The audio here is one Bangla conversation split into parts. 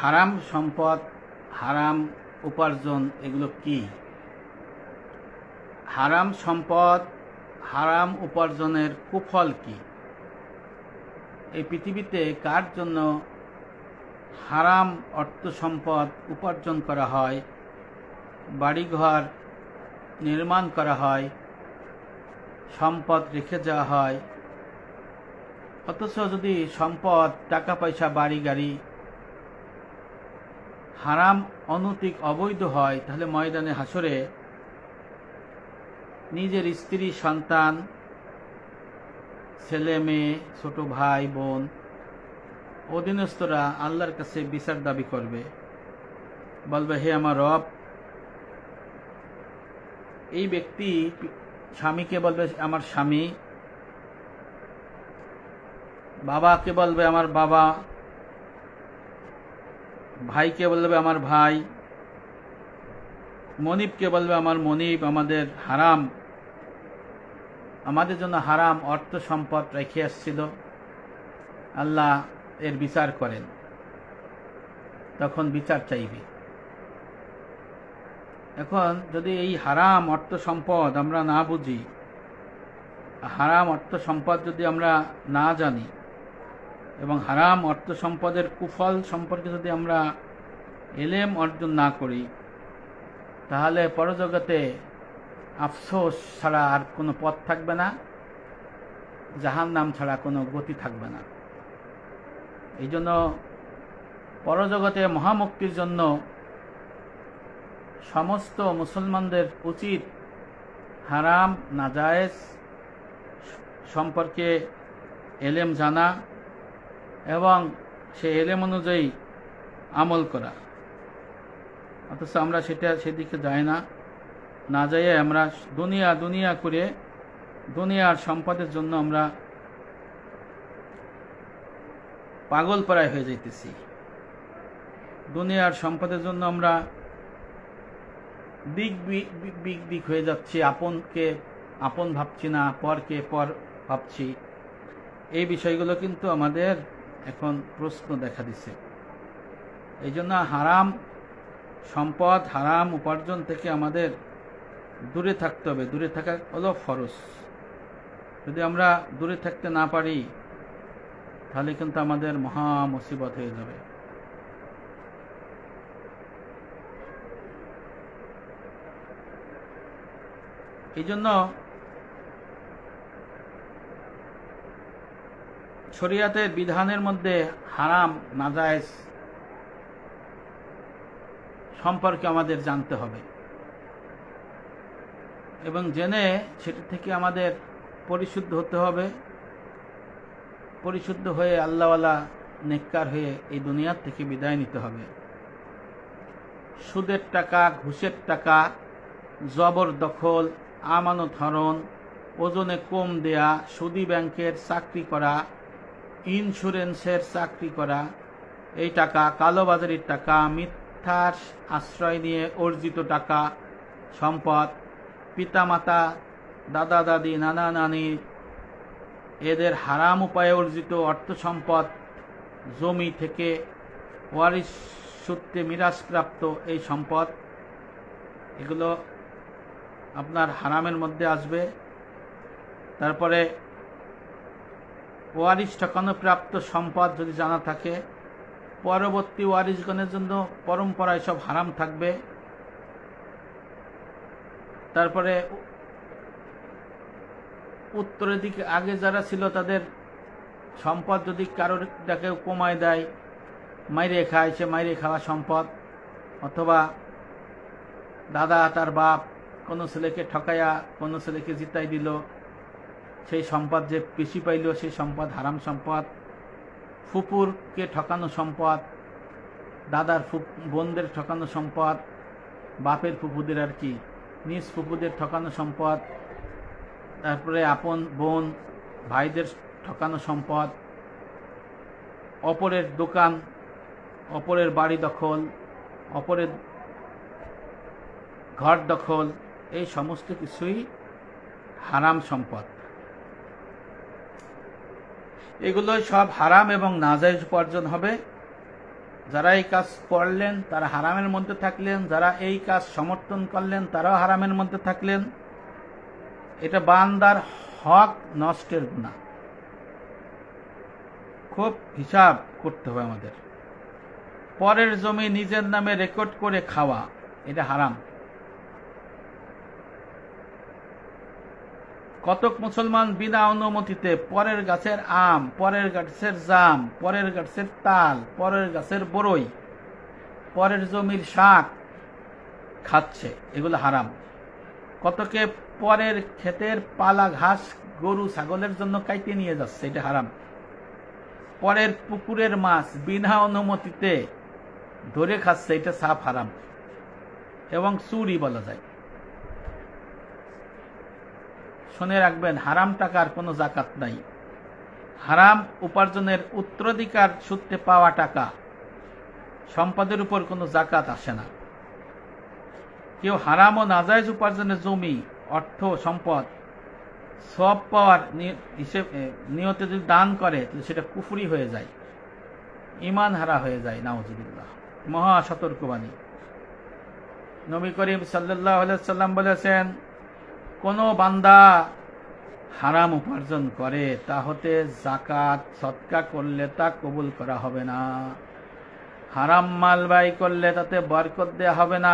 হারাম সম্পদ, হারাম উপার্জন এগুলো কি? হারাম সম্পদ, হারাম উপার্জনের কুফল কি? এই পৃথিবীতে কার জন্য হারাম অর্থ সম্পদ উপার্জন করা হয়, বাড়িঘর নির্মাণ করা হয়, সম্পদ রেখে যাওয়া হয়, অথচ যদি সম্পদ, টাকা পয়সা, বাড়ি গাড়ি হারাম, অনৈতিক, অবৈধ হয়, তাহলে ময়দানে হাসরে নিজের স্ত্রী, সন্তান, ছেলে মেয়ে, ছোট ভাই বোন, অধীনস্থরা আল্লাহর কাছে বিচার দাবি করবে, বলবে, হে আমার রব। এই ব্যক্তি স্বামীকে বলবে আমার স্বামী, বাবাকে বলবে আমার বাবা, ভাইকে বলবে আমার ভাই, মনিবকে বলবে আমার মনিব। আমাদের হারাম, আমাদের জন্য হারাম অর্থ সম্পদ রেখে আসছিল, আল্লাহ এর বিচার করেন। তখন বিচার চাইবে। এখন যদি এই হারাম অর্থ সম্পদ আমরা না বুঝি, হারাম অর্থ সম্পদ যদি আমরা না জানি, এবং হারাম অর্থ সম্পদের কুফল সম্পর্কে যদি আমরা ইলম অর্জন না করি, তাহলে পরজগতে আফসোস ছাড়া আর কোনো পথ থাকবে না, জাহান্নাম ছাড়া কোনো গতি থাকবে না। এই জন্য পরজগতে মহামুক্তির জন্য সমস্ত মুসলমানদের উচিত হারাম, নাজায়েজ সম্পর্কে ইলম জানা এবং সে ইলম অনুযায়ী আমল করা। অথচ আমরা সেদিকে যাই না, না যাই আমরা দুনিয়া করে দুনিয়ার সম্পদের জন্য আমরা পাগল প্রায় হয়ে যাইতেছি। দুনিয়ার সম্পদের জন্য আমরা দিক হয়ে যাচ্ছি, আপনকে আপন ভাবছি না, পরকে পর ভাবছি। এই বিষয়গুলো কিন্তু আমাদের এখন প্রশ্ন দেখা দিছে। এই জন্য হারাম সম্পদ, হারাম উপার্জন থেকে আমাদের দূরে থাকতে হবে। দূরে থাকা হলো ফরজ। যদি আমরা দূরে থাকতে না পারি, তাহলে কিন্তু আমাদের মহা মুসিবত হয়ে যাবে। এই জন্য শরীয়তের বিধানের মধ্যে হারাম, নাজায়েজ সম্পর্কে আমাদের জানতে হবে এবং জেনে সেটা থেকে আমাদের পরিশুদ্ধ হতে হবে। পরিশুদ্ধ হয়ে আল্লাহওয়ালা, নেককার হয়ে এই দুনিয়ার থেকে বিদায় নিতে হবে। সুদের টাকা, ঘুষের টাকা, জবরদখল, আমানত হরণ, ওজনে কম দেয়া, সুদী ব্যাংকের চাকরি করা, ইন্স্যুরেন্সের চাকরি করা, এই টাকা, কালোবাজারির টাকা, মিথ্যার আশ্রয় নিয়ে অর্জিত টাকা, সম্পদ, পিতামাতা, দাদা দাদি, নানা নানি এদের হারাম উপায়ে অর্জিত অর্থ সম্পদ, জমি থেকে ওয়ারিশ সূত্রে মিরাজপ্রাপ্ত এই সম্পদ, এগুলো আপনার হারামের মধ্যে আসবে। তারপরে ওয়ারিশ ঠকানো প্রাপ্ত সম্পদ যদি জানা থাকে, পরবর্তী ওয়ারিশগণের জন্য পরম্পরায় সব হারাম থাকবে। তারপরে উত্তরের দিকে আগে যারা ছিল তাদের সম্পদ যদি কারোর কেউ কমায় দেয়, মাইরে খায়, সে মাইরে খাওয়া সম্পদ, অথবা দাদা তার বাপ কোনো ছেলেকে ঠকাইয়া কোনো ছেলেকে জিতাই দিল, সেই সম্পদ যে বেশি পাইল সেই সম্পদ হারাম সম্পদ। ফুপুরকে ঠকানো সম্পদ, দাদার বোনদের ঠকানো সম্পদ, বাপের ফুপুদের আর কি, নিজ ফুপুদের ঠকানো সম্পদ, তারপরে আপন বোন ভাইদের ঠকানো সম্পদ, অপরের দোকান, অপরের বাড়ি দখল, অপরের ঘর দখল, এই সমস্ত কিছুই হারাম সম্পদ। এগুলো সব হারাম এবং নাজায়েজ উপার্জন হবে। যারা এই কাজ করলেন তারা হারামের মধ্যে থাকলেন, যারা এই কাজ সমর্থন করলেন তারাও হারামের মধ্যে থাকলেন। এটা বান্দার হক নষ্টের গুনাহ। খুব হিসাব করতে হবে আমাদের। পরের জমি নিজের নামে রেকর্ড করে খাওয়া, এটা হারাম। কতক মুসলমান বিনা অনুমতিতে পরের গাছের আম, পরের গাছের জাম, পরের গাছের তাল, পরের গাছের বরই, পরের জমির শাক খাচ্ছে, এগুলো হারাম। কতকে পরের ক্ষেতের পালা ঘাস গরু ছাগলের জন্য কাইতে নিয়ে যাচ্ছে, এটা হারাম। পরের পুকুরের মাছ বিনা অনুমতিতে ধরে খাচ্ছে, এটা সাফ হারাম এবং চুরি বলা যায়। শুনে রাখবেন, হারাম টাকার কোনো জাকাত নাই। হারাম উপার্জনের উত্তরাধিকার সূত্রে পাওয়া টাকা, সম্পদের উপর কোনো জাকাত আসে না। কেউ হারাম ও নাজায়েজ উপার্জনের জমি, অর্থ, সম্পদ সব পাওয়ার নিয়তে যদি দান করে তাহলে সেটা কুফরি হয়ে যায়, ঈমান হারা হয়ে যায়, নাউজুবিল্লাহ। মহা সতর্কবাণী। নবী করিম সাল্লাল্লাহু আলাইহি ওয়াসাল্লাম বলেছেন, কোন বান্দা হারাম উপার্জন করে তা হতে জাকাত সদকা করলে তা কবুল করা হবে না। হারাম মাল ব্যয় করলে তাতে বরকত দেয়া হবে না।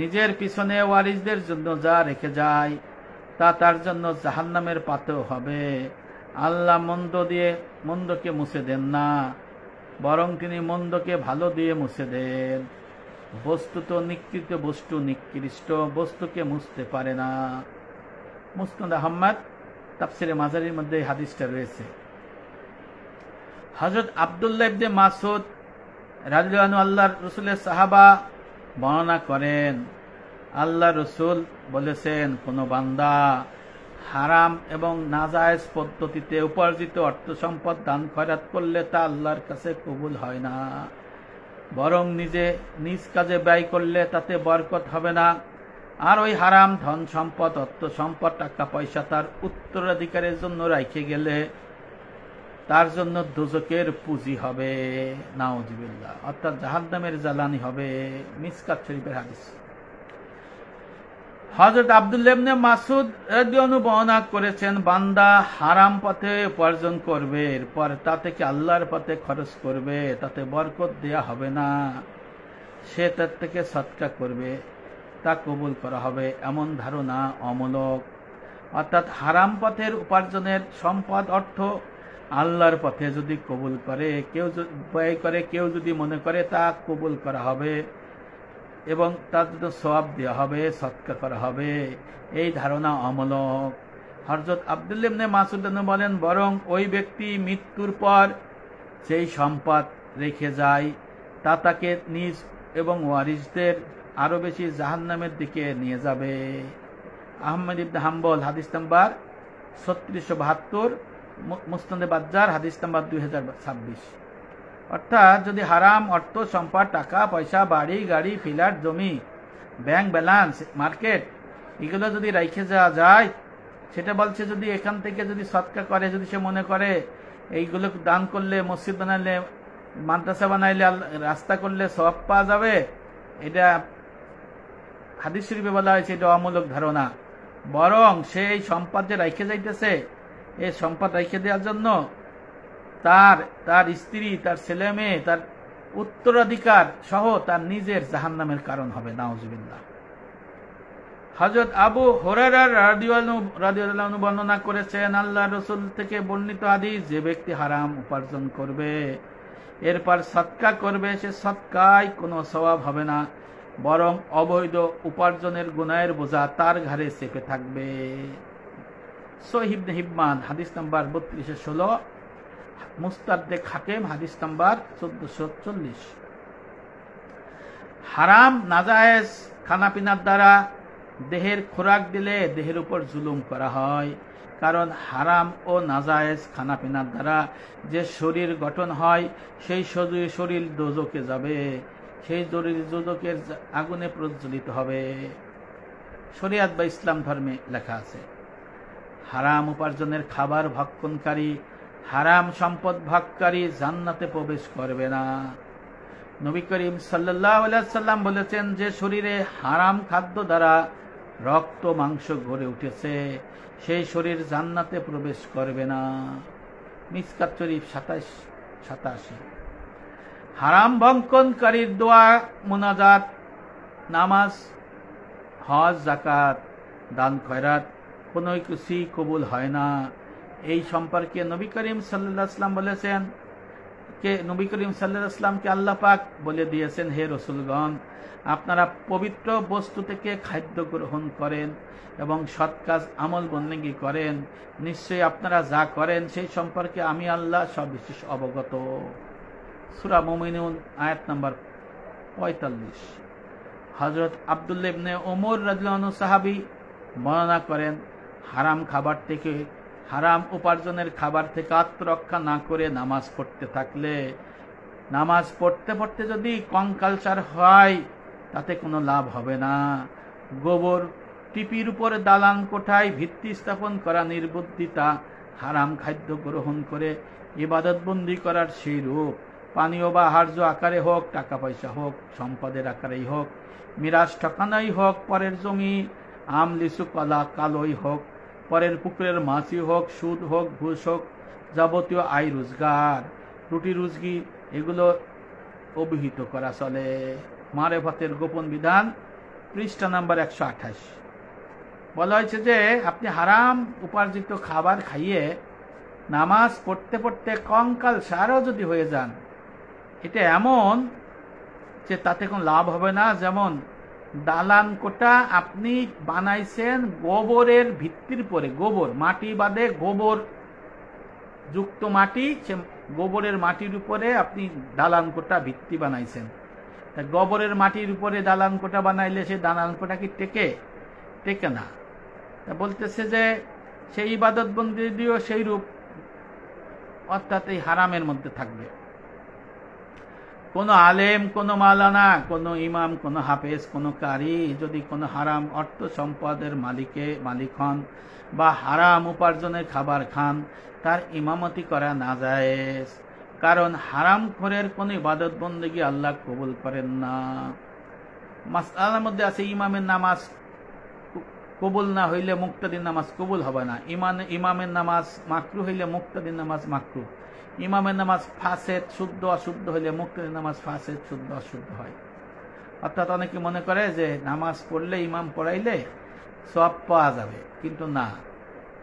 নিজের পিছনে ওয়ারিসদের জন্য যা রেখে যায় তা তার জন্য জাহান্নামের পাতেও হবে। আল্লাহ মন্দকে মুছে দেন না, বরং তিনি মন্দকে ভালো দিয়ে মুছে দেন। বস্তুত নিকৃষ্ট বস্তু নিকৃষ্ট বস্তুকে মুছতে পারে না। মুসনাদ আহমদ তাফসিরে মাজারির মধ্যে এই হাদিসটা রয়েছে। হযরত আব্দুল্লাহ ইবনে মাসউদ রাদিয়াল্লাহু আনহু আল্লাহর রাসূলের সাহাবা বর্ণনা করেন, আল্লাহ রসুল বলেছেন, কোন বান্দা হারাম এবং নাজায়েজ পদ্ধতিতে উপার্জিত অর্থ সম্পদ দান খয়রাত করলে তা আল্লাহর কাছে কবুল হয় না, বরং নিজ কাজে ব্যয় করলে তাতে বরকত হবে না। আর ওই হারাম ধন সম্পদ, অর্থ সম্পদ, টাকা পয়সা তার উত্তরাধিকারের জন্য রাখে গেলে তার জন্য দোজকের পুঁজি হবে, নাউজুবিল্লাহ, অর্থাৎ জাহান্নামের জ্বালানি হবে। মিসকাত শরীফের হাদিস। হযরত আব্দুল্লাহ ইবনে মাসউদ রাদিয়াল্লাহু আনহু বর্ণনা করেছেন, বান্দা হারাম পথে উপার্জন করবে, এরপর তা থেকে আল্লাহর পথে খরচ করবে, তাতে বরকত দেয়া হবে না। সে তার থেকে সদকা করবে, তা কবুল করা হবে, এমন ধারণা অমূলক। অর্থাৎ হারাম পথের উপার্জনের সম্পদ, অর্থ আল্লাহর পথে যদি কবুল করে, কেউ ব্যয় করে, কেউ যদি মনে করে তা কবুল করা হবে এবং তার জন্য সওয়াব দেওয়া হবে, সদকা করা হবে, এই ধারণা অমূলক। হযরত আব্দুল্লাহ ইবনে মাসউদ বলেন, বরং ওই ব্যক্তি মৃত্যুর পর যেই সম্পদ রেখে যায় তা তাকে নিজ এবং ওয়ারিসদের আরো বেশি জাহান্নামের দিকে নিয়ে যাবে। আহমদ ইবনে হাম্বল হাদিস নাম্বার 3672, মুসনাদে বাজ্জার হাদিস নাম্বার 2026। অর্থাৎ যদি হারাম অর্থ সম্পদ, টাকা পয়সা, বাড়ি গাড়ি, ফ্ল্যাট, জমি, ব্যাংক ব্যালেন্স, মার্কেট, এগুলো যদি রেখে যাওয়া যায়, সেটা বলছে যদি এখান থেকে যদি সদকা করে, যদি সে মনে করে এইগুলো দান করলে, মসজিদ বানাইলে, মাদ্রাসা বানাইলে, রাস্তা করলে সওয়াব পাওয়া যাবে, এটা হাদিস শরীফে বলা হয়েছে, এটা অমূলক ধারণা। বরং সেই সম্পদ যে রেখে যাইতেছে, এই সম্পদ রেখে দেওয়ার জন্য তার স্ত্রী, তার ছেলে মেয়ে, তার উত্তরাধিকার সহ তার নিজের জাহান্নামের কারণ হবে, নাউজুবিল্লাহ। হযরত আবু হুরায়রা রাদিয়াল্লাহু আনহু বর্ণনা করেছেন, আল্লাহর রাসূল থেকে বর্ণিত হাদিস, যে ব্যক্তি হারাম উপার্জন করবে এরপর সদকা করবে, সে সদকায় কোনো সওয়াব হবে না, বরং অবৈধ উপার্জনের গুনাহের বোঝা তার ঘাড়ে চেপে থাকবে। সহিহ ইবনে হিব্বান হাদিস নাম্বার 3216, মুস্তাদরাক হাকিম হাদিস নাম্বার 1440। হারাম নাজায়েজ খানাপিনার দ্বারা দেহের খোরাক দিলে দেহের উপর জুলুম করা হয়, কারণ হারাম ও নাজায়েজ খানাপিনার দ্বারা যে শরীর গঠন হয় সেই শরীর দোজকে যাবে, সেই শরীর দোজকের আগুনে প্রজ্বলিত হবে। শরিয়াত বা ইসলাম ধর্মে লেখা আছে, হারাম উপার্জনের খাবার ভক্ষণকারী, হারাম সম্পদ ভোগকারী জান্নাতে প্রবেশ করবে না। নবী করিম সাল্লাল্লাহু আলাইহি ওয়াসাল্লাম বলেছেন, যে শরীরে হারাম খাদ্য দ্বারা রক্ত মাংস গড়ে উঠেছে সেই শরীর জান্নাতে প্রবেশ করবে না। মিসকাত শরীফ 27-87। হারাম ভক্ষণকারীর দোয়া, মুনাজাত, নামাজ, হজ, যাকাত, দান খয়রাত কোনো কিছুই কবুল হয় না। এই সম্পর্কে নবী করিম সাল্লাল্লাহু আলাইহি ওয়াসাল্লাম বলেছেন, নবী করিম সাল্লাল্লাহু আলাইহি ওয়াসাল্লামকে আল্লাহ পাক বলে দিয়েছেন, হে রাসূলগণ, আপনারা পবিত্র বস্তু থেকে খাদ্য গ্রহণ করেন এবং সৎ কাজ আমল বন্দেগী করেন, নিশ্চয়ই আপনারা যা করেন সেই সম্পর্কে আমি আল্লাহ সবিশেষ অবগত। সূরা মুমিনুন আয়াত নাম্বার 45। হযরত আব্দুল্লাহ ইবনে ওমর রাদিয়াল্লাহু আনহু সাহাবী বর্ণনা করেন, হারাম খাবার থেকে, হারাম উপার্জনের খাবার থেকে আত্মরক্ষা না করে নামাজ পড়তে থাকলে, নামাজ পড়তে পড়তে যদি কঙ্কালসার হয় তাতে কোনো লাভ হবে না। গোবর টিপির উপরে দালান কোঠায় ভিত্তি স্থাপন করা নির্বুদ্ধিতা হারাম খাদ্য গ্রহণ করে ইবাদতবন্দি করার সেই রূপ। পানীয় বা আহার্য আকারে হোক, টাকা পয়সা হোক, সম্পদের আকারেই হোক, মিরাজ ঠকানাই হোক, পরের জমি আম লিচু কলা কালোই হোক, পরের পুকুরের মাছই হোক, সুদ হোক, ঘুষ হোক, যাবতীয় আয় রোজগার, রুটি রুজগি, এগুলো অভিহিত করা চলে। মারেফতের গোপন বিধান, পৃষ্ঠা নাম্বার 128। বলা হয়েছে যে আপনি হারাম উপার্জিত খাবার খাইয়ে নামাজ পড়তে পড়তে কঙ্কাল সারও যদি হয়ে যান, এটা এমন যে তাতে কোনো লাভ হবে না। যেমন দালান কোটা আপনি বানাইছেন গোবরের ভিত্তির পরে, গোবর মাটি বাদে গোবর যুক্ত মাটি, সে গোবরের মাটির উপরে আপনি দালান কোটা ভিত্তি বানাইছেন। তা গোবরের মাটির উপরে দালান কোটা বানাইলে সেই দালান কোটা কি টেকে না। তা বলতেছে যে সেই ইবাদত বন্দি দিয়েও সেই রূপ, অর্থাৎ এই হারামের মধ্যে থাকবে। কোনো আলেম, কোনো মাওলানা, কোনো ইমাম, কোনো হাফেজ, কোনো কারি যদি কোনো হারাম অর্থ সম্পদের মালিক হন বা হারাম উপার্জনের খাবার খান, তার ইমামতি করা নাজায়েজ, কারণ হারাম খোরের কোনো ইবাদত বন্দেগী আল্লাহ কবুল করেন না। মাসআলার মধ্যে আছে ইমামের নামাজ কবুল না হইলে মুক্তাদির নামাজ কবুল হবে না। ইমামের নামাজ মাকরু হইলে মুক্তাদির নামাজ মাকরু। ইমামের নামাজ ফাসেদ, শুদ্ধ অশুদ্ধ হইলে মুক্তাদির নামাজ ফাসেদ, শুদ্ধ অশুদ্ধ হয়। অর্থাৎ অনেকে মনে করে যে নামাজ পড়লে, ইমাম পড়াইলে সওয়াব পাওয়া যাবে, কিন্তু না,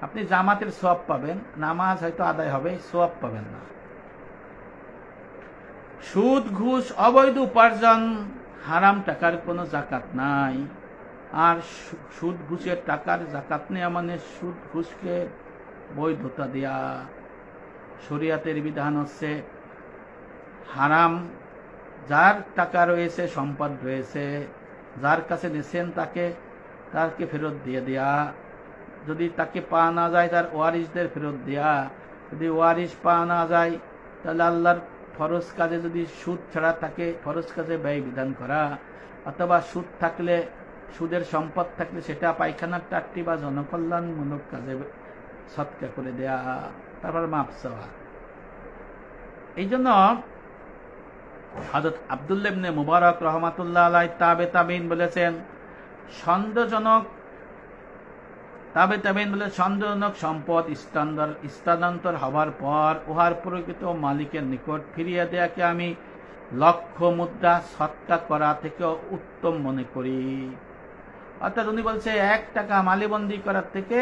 আপনি জামাতের সওয়াব পাবেন, নামাজ হয়তো আদায় হবে, সওয়াব পাবেন না। সুদ, ঘুষ, অবৈধ উপার্জন, হারাম টাকার কোনো যাকাত নাই। আর সুদ ঘুষের টাকার যাকাত নেওয়া মানে সুদ ঘুষকে বৈধতা দেয়া। শরিয়াতের বিধান হচ্ছে হারাম, যার টাকা রয়েছে, সম্পদ রয়েছে, যার কাছে নিছেন তাকে ফেরত দিয়ে দেয়া। যদি তাকে পাওয়া না যায় তার ওয়ারিসদের ফেরত দেয়া। যদি ওয়ারিস পাওয়া না যায় তাহলে আল্লাহর ফরজ কাজে, যদি সুদ ছাড়া তাকে ফরজ কাজে ব্যয় বিধান করা, অথবা সুদ থাকলে, সুদের সম্পদ থাকলে সেটা পায়খানার টাট্টি বা জনকল্যাণমূলক কাজে সৎকা করে দেয়া, তারপর মাপ চাওয়া। এই জন্য হযরত আব্দুল্লাহ ইবনে মুবারক রাহমাতুল্লাহ আলাইহি তাবেইন বলেছেন, সন্দেহজনক সম্পদ স্থানান্তর হবার পর উহার প্রকৃত মালিকের নিকট ফিরিয়ে দেয়াকে আমি লক্ষ মুদ্রা সৎকা করা থেকে উত্তম মনে করি। অর্থাৎ উনি বলছে 1 টাকা মালিবন্দি করার থেকে,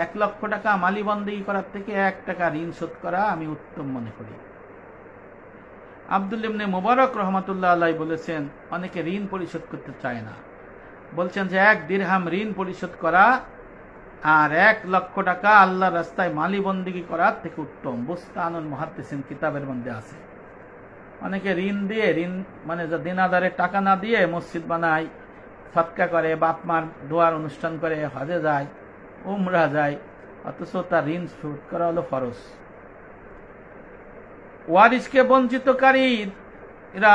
1 লক্ষ টাকা মালিবন্দি করার থেকে 1 টাকা ঋণ শোধ করা আমি উত্তম মনে করি। আব্দুল্লাহ ইবনে মুবারক রাহমাতুল্লাহ আলাইহি বলেছেন, অনেকে ঋণ পরিশোধ করতে চায় না, বলছেন যে 1 দিরহাম ঋণ পরিশোধ করা আর 1 লক্ষ টাকা আল্লাহর রাস্তায় মালিবন্দিগি করার থেকে উত্তম। বুস্তানুল মুহাদ্দিসিন কিতাবের মধ্যে আছে। অনেকে ঋণ দিয়ে, ঋণ মানে দিনাদারে টাকা না দিয়ে মসজিদ বানায়, সৎকা করে, বাপ মার দোয়ার অনুষ্ঠান করে, হজে যায়, উমরা যায়, অথচ তার ঋণ শোধ করা হলো ফরজ। ওয়ারিসকে বঞ্চিতকারী এরা,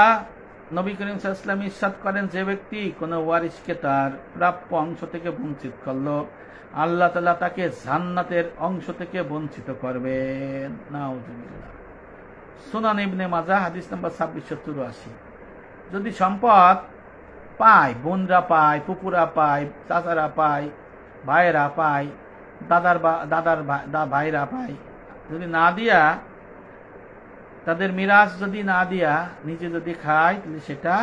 নবী করিম সাল্লাল্লাহু আলাইহি ওয়াসাল্লাম ইরশাদ করেন, যে ব্যক্তি কোনো ওয়ারিসকে তার প্রাপ্য অংশ থেকে বঞ্চিত করলো, আল্লাহ তাআলা তাকে জান্নাতের অংশ থেকে বঞ্চিত করবেন। নাউযুবিল্লাহ। সুনান ইবনে মাজাহ হাদিস নাম্বার 2684। যদি সম্পদ পায়, বোনরা পায়, পুপুরা পায়, চাচারা পায়, ভাইয়েরা পায়, দাদার ভাইরা পায়, যদি না দিয়া তাদের মিরাজ যদি না দিয়া নিজে যদি খায়, তাহলে সেটা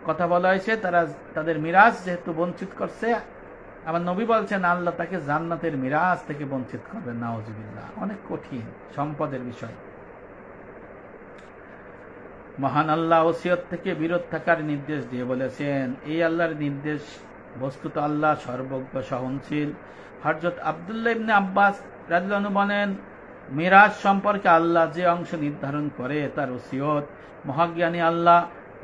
কথা বলা হয়েছে তারা তাদের মিরাজ যেহেতু বঞ্চিত করছে, আমার নবী বলছেন আল্লাহ তাকে জান্নাতের মিরাজ থেকে বঞ্চিত করবেন। নাউজুবিল্লাহ, অনেক কঠিন সম্পদের বিষয়। মহান আল্লাহ ওসিয়ত থেকে বিরত থাকার নির্দেশ দিয়ে বলেছেন, এই আল্লাহর নির্দেশ বস্তুত আল্লাহ সর্বজ্ঞ সহনশীল। হযরত আব্দুল্লাহ ইবনে আব্বাস রাদিয়াল্লাহু আনহু বলেন, মিরাজ সম্পর্কে আল্লাহ যে অংশ নির্ধারণ করে তার ওসিয়ত মহাজ্ঞানী আল্লাহ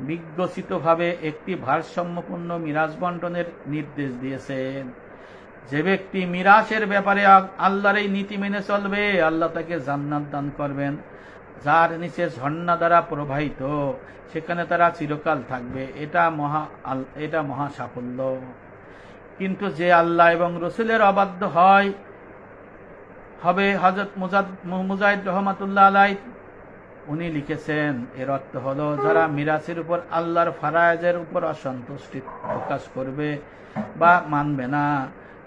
বিজ্ঞসিতভাবে একটি ভারসাম্যপূর্ণ মিরাজ বন্টনের নির্দেশ দিয়েছেন। যে ব্যক্তি মিরাজের ব্যাপারে আল্লাহর এই নীতি মেনে চলবে, আল্লাহ তাকে জান্নাত দান করবেন যার নিচে ঝর্ণা দ্বারা প্রবাহিত, সেখানে তারা চিরকাল থাকবে। এটা মহা সাফল্য। কিন্তু যে আল্লাহ এবং রসুলের অবাধ্য হবে, হযরত মুজাহিদ রহমাতুল্লাহ আলাইহি উনি লিখেছেন, এর অর্থ হলো যারা মিরাজের উপর আল্লাহর ফারায়েজের উপর অসন্তুষ্টি প্রকাশ করবে বা মানবে না।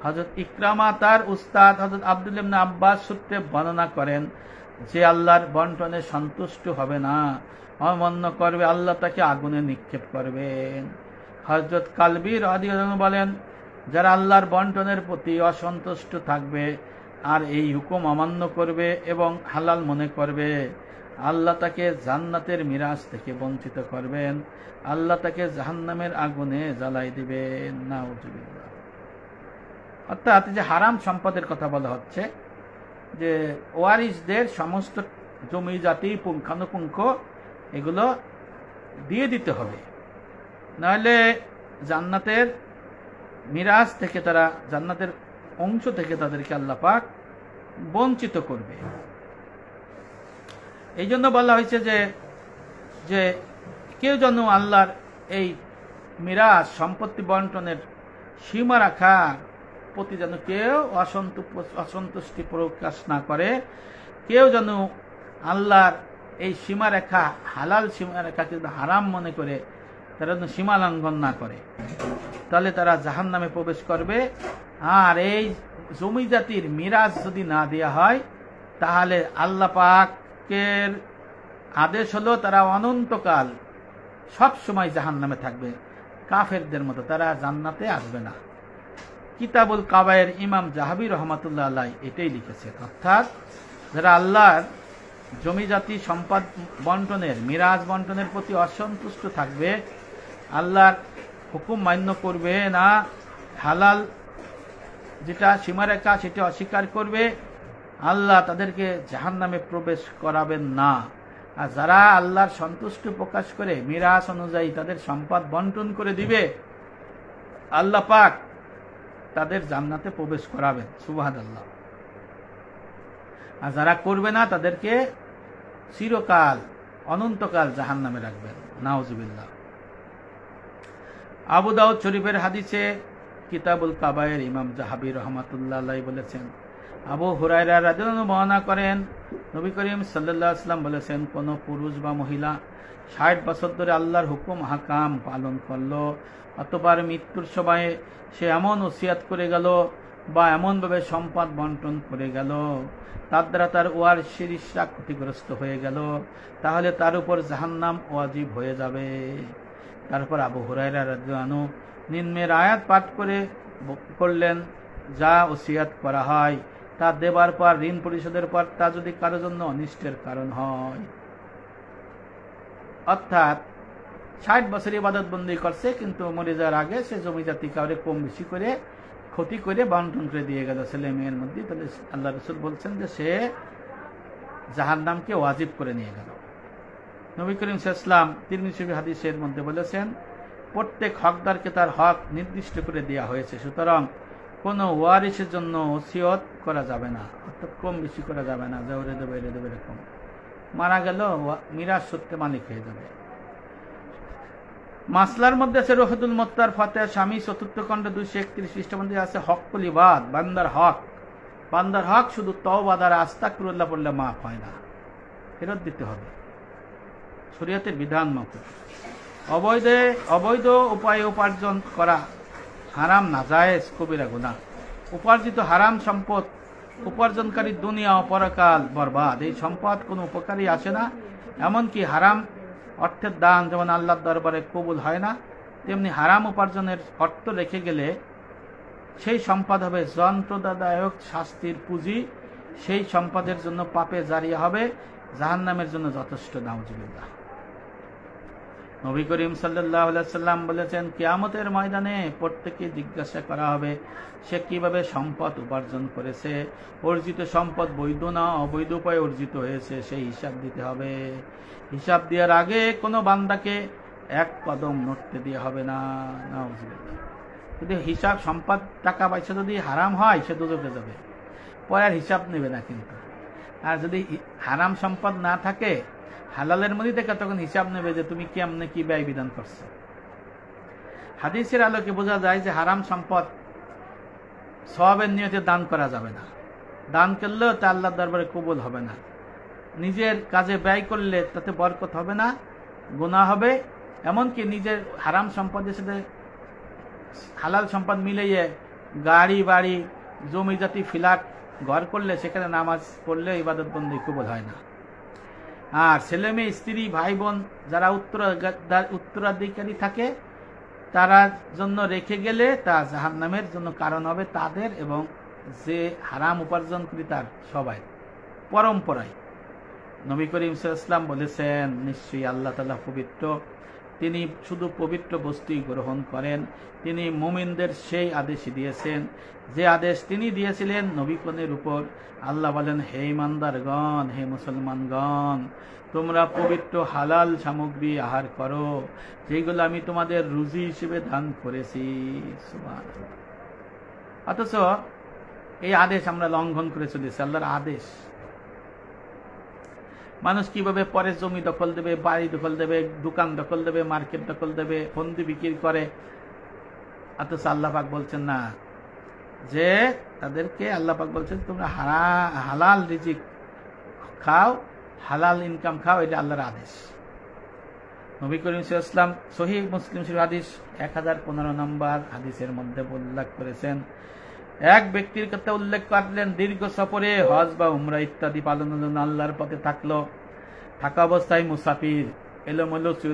হযরত ইকরামা তার উস্তাদ হযরত আব্দুল্লাহ ইবনে আব্বাস সূত্রে বর্ণনা করেন, যে আল্লাহর বন্টনে সন্তুষ্ট হবে না, অমান্য করবে, আল্লাহ তাকে আগুনে নিক্ষেপ করবেন। হযরত কালবি রাদিয়াল্লাহু আনহু বলেন, যারা আল্লাহর বন্টনের প্রতি অসন্তুষ্ট থাকবে আর এই হুকুম অমান্য করবে এবং হালাল মনে করবে, আল্লাহ তাকে জান্নাতের মিরাজ থেকে বঞ্চিত করবেন, আল্লাহ তাকে জাহান্নামের আগুনে জ্বালাই দিবেন। নাউজুবিল্লাহ। অর্থাৎ যে হারাম সম্পদের কথা বলা হচ্ছে, যে ওয়ারিসদের সমস্ত জমি জাতি পুঙ্খানুপুঙ্খ এগুলো দিয়ে দিতে হবে, নাহলে জান্নাতের মিরাজ থেকে তারা, জান্নাতের অংশ থেকে তাদেরকে আল্লাহ পাক বঞ্চিত করবে। এই জন্য বলা হয়েছে যে কেউ যেন আল্লাহর এই মিরাজ সম্পত্তি বন্টনের সীমা রাখা প্রতি যেন কেউ অসন্তুষ্টি প্রকাশ না করে, কেউ যেন আল্লাহর এই সীমারেখা, হালাল সীমারেখা কিন্তু হারাম মনে করে তারা যেন সীমা লঙ্ঘন না করে, তাহলে তারা জাহান্নামে প্রবেশ করবে। আর এই জমি জাতির মিরাজ যদি না দেয়া হয়, তাহলে আল্লাহ পাকের আদেশ হলো তারা অনন্তকাল সব সময় জাহান্নামে থাকবে, কাফেরদের মতো, তারা জান্নাতে আসবে না। কিতাবুল কাবায়ের ইমাম জাহাবি রহমাতুল্লাহ আলাইহি এটাই লিখেছেন। অর্থাৎ যারা আল্লাহর জমি জাতি সম্পদ বন্টনের, মিরাজ বন্টনের প্রতি অসন্তুষ্ট থাকবে, আল্লাহর হুকুম মান্য করবে না, হালাল যেটা সীমারেখা সেটা অস্বীকার করবে, আল্লাহ তাদেরকে জাহান্নামে প্রবেশ করাবেন না। আর যারা আল্লাহর সন্তুষ্টি প্রকাশ করে মিরাজ অনুযায়ী তাদের সম্পদ বন্টন করে দিবে, আল্লাহ পাক তাদের জান্নাতে প্রবেশ করাবেন। সুবহানাল্লাহ। আর যারা করবে না তাদেরকে চিরকাল অনন্তকাল জাহান্নামে রাখবেন। নাউজুবিল্লাহ। আবু দাউদ শরীফের হাদিসে কিতাবুল কাবায়ের ইমাম জাহাবি রহমাতুল্লাহ আলাইহি বলেছেন, আবু হুরায়রা রাদিয়াল্লাহু আনহু বর্ণনা করেন, নবী করিম সাল্লাল্লাহু আলাইহি ওয়াসাল্লাম বলেছেন, কোন পুরুষ বা মহিলা 60 বছর ধরে আল্লাহর হুকুম হাকাম পালন করলো, অতঃপর মৃত্যুর সময়ে সে এমন ওসিয়াত করে গেল বা এমনভাবে সম্পদ বন্টন করে গেল তার দ্বারা তার ওয়ারিসরা ক্ষতিগ্রস্ত হয়ে গেল, তাহলে তার উপর জাহান্নাম ওয়াজিব হয়ে যাবে। তারপর আবু হুরায়রা রাদিয়াল্লাহু আনহু নিম্নের আয়াত পাঠ করলেন, যা ওসিয়াত করা হয় তা দেবার পর, ঋণ পরিশোধের পর তা যদি কারো জন্য অনিষ্টের কারণ হয়। অর্থাৎ 60 বছর ইবাদত বন্দী করছে, কিন্তু মরে যাওয়ার আগে সে জমি জাতি কাউরে কম বেশি করে ক্ষতি করে বন্টন করে দিয়ে গেল ছেলে মেয়ের মধ্যে, তাহলে আল্লাহ রাসূল বলছেন যে সে জাহান্নামকে ওয়াজিব করে নিয়ে গেল। নবী করিম সাল্লাল্লাহু আলাইহি ওয়াসাল্লাম তিরমিজি হাদিসের মধ্যে বলেছেন, প্রত্যেক হকদারকে তার হক নির্দিষ্ট করে দেওয়া হয়েছে, সুতরাং কোনো ওয়ারিসের জন্য ওসিয়ত করা যাবে না, অর্থাৎ কম বেশি করা যাবে না, যে ওরে দেবে এরে দেবে এরকম। মারা গেল মিরাজ সূত্রে মালিক হয়ে যাবে। মাসলার মধ্যে আছে রহদুল মোত্তার ফাতেহা স্বামী 4th খণ্ড 231 পৃষ্ঠা মধ্যে আছে হকুল ইবাদ, বান্দার হক। বান্দার হক শুধু তওবা দ্বারা আস্তাগফিরুল্লাহ পড়লে মাফ হয় না, ফেরত দিতে হবে শরীয়তের বিধান মতো। অবৈধ উপায়ে উপার্জন করা হারাম, নাজায়েজ, কবিরা গুনাহ। উপার্জিত হারাম সম্পদ উপার্জনকারী দুনিয়া ও পরকাল বরবাদ। এই সম্পদ কোনো উপকারী আসে না। এমনকি হারাম অর্থের দান যেমন আল্লাহর দরবারে কবুল হয় না, তেমনি হারাম উপার্জনের অর্থ রেখে গেলে সেই সম্পদ হবে যন্ত্রদায়ক শাস্তির পুঁজি। সেই সম্পদের জন্য পাপে জারিয়া হবে, জাহান্নামের জন্য যথেষ্ট। নাউজুবিল্লাহ। নবী করিম সাল্লাল্লাহু আলাইহি সাল্লাম বলেছেন, কিয়ামতের ময়দানে প্রত্যেককে জিজ্ঞাসা করা হবে সে কিভাবে সম্পদ উপার্জন করেছে। অর্জিত সম্পদ বৈধ না অবৈধ উপায়ে অর্জিত হয়েছে, সেই হিসাব দিতে হবে। হিসাব দেওয়ার আগে কোনো বান্দাকে এক কদম নড়তে দেওয়া হবে না। নাউজুবিল্লাহ। যদি হিসাব সম্পদ টাকা পয়সা যদি হারাম হয় সে দোজখে যাবে, পরে আর হিসাব নেবে না। কিন্তু আর যদি হারাম সম্পদ না থাকে, হালালের মধ্যে থেকে, তখন হিসাব নেবে যে তুমি কেমনে কি ব্যয় বিধান করছো। হাদিসের আলোকে বোঝা যায় যে হারাম সম্পদ সওয়াবের নিয়তে দান করা যাবে না। দান করলেও তা আল্লাহর দরবারে কবুল হবে না। নিজের কাজে ব্যয় করলে তাতে বরকত হবে না, গুনাহ হবে। এমনকি নিজের হারাম সম্পদের সাথে হালাল সম্পদ মিলিয়ে গাড়ি বাড়ি জমি জাতি ফ্ল্যাট ঘর করলে সেখানে নামাজ পড়লে ইবাদত বন্দি কবুল হয় না। আর ছেলে মেয়ে স্ত্রী ভাই বোন যারা উত্তরাধিকারী থাকে তারা জন্য রেখে গেলে তা জাহান্নামের জন্য কারণ হবে তাদের এবং যে হারাম উপার্জন করি তার সবাই পরম্পরায়। নবী করিম সাল্লাল্লাহু আলাইহি ওয়াসাল্লাম বলেছেন, নিশ্চয়ই আল্লাহ তাআলা পবিত্র, তিনি শুধু পবিত্র বস্তুই গ্রহণ করেন। তিনি মুমিনদের সেই আদেশ দিয়েছেন যে আদেশ তিনি দিয়েছিলেন নবীগণের উপর। আল্লাহ বলেন, হে ইমানদারগণ, হে মুসলমানগণ, তোমরা পবিত্র হালাল সামগ্রী আহার করো যেগুলো আমি তোমাদের রুজি হিসেবে দান করেছি। সুবহানাল্লাহ। অথচ এই আদেশ আমরা লঙ্ঘন করে চলেছি, আল্লাহর আদেশ। মানুষ কিভাবে পরে জমি দখল দেবে, বাড়ি দখল দেবে, দোকান দখল দেবে, মার্কেট দখল দেবে, ফন্দি বিক্রি করে। অথচ আল্লাহ পাক বলছেন না, যে তাদেরকে আল্লাহ পাক বলছেন তোমরা হালাল রিজিক খাও, হালাল ইনকাম খাও, এটা আল্লাহর আদেশ। নবী করিম সাল্লাল্লাহু আলাইহি ওয়াসাল্লাম সহিহ মুসলিম শরীফ হাদিস 1015 নম্বর হাদিসের মধ্যে উল্লেখ করেছেন, এক ব্যক্তির কথা উল্লেখ করলেন, দীর্ঘ সফরে হজ বা উমরা ইত্যাদি পালনের জন্য আল্লাহর পথে থাকা অবস্থায় মুসাফির এলোমেলো চুল,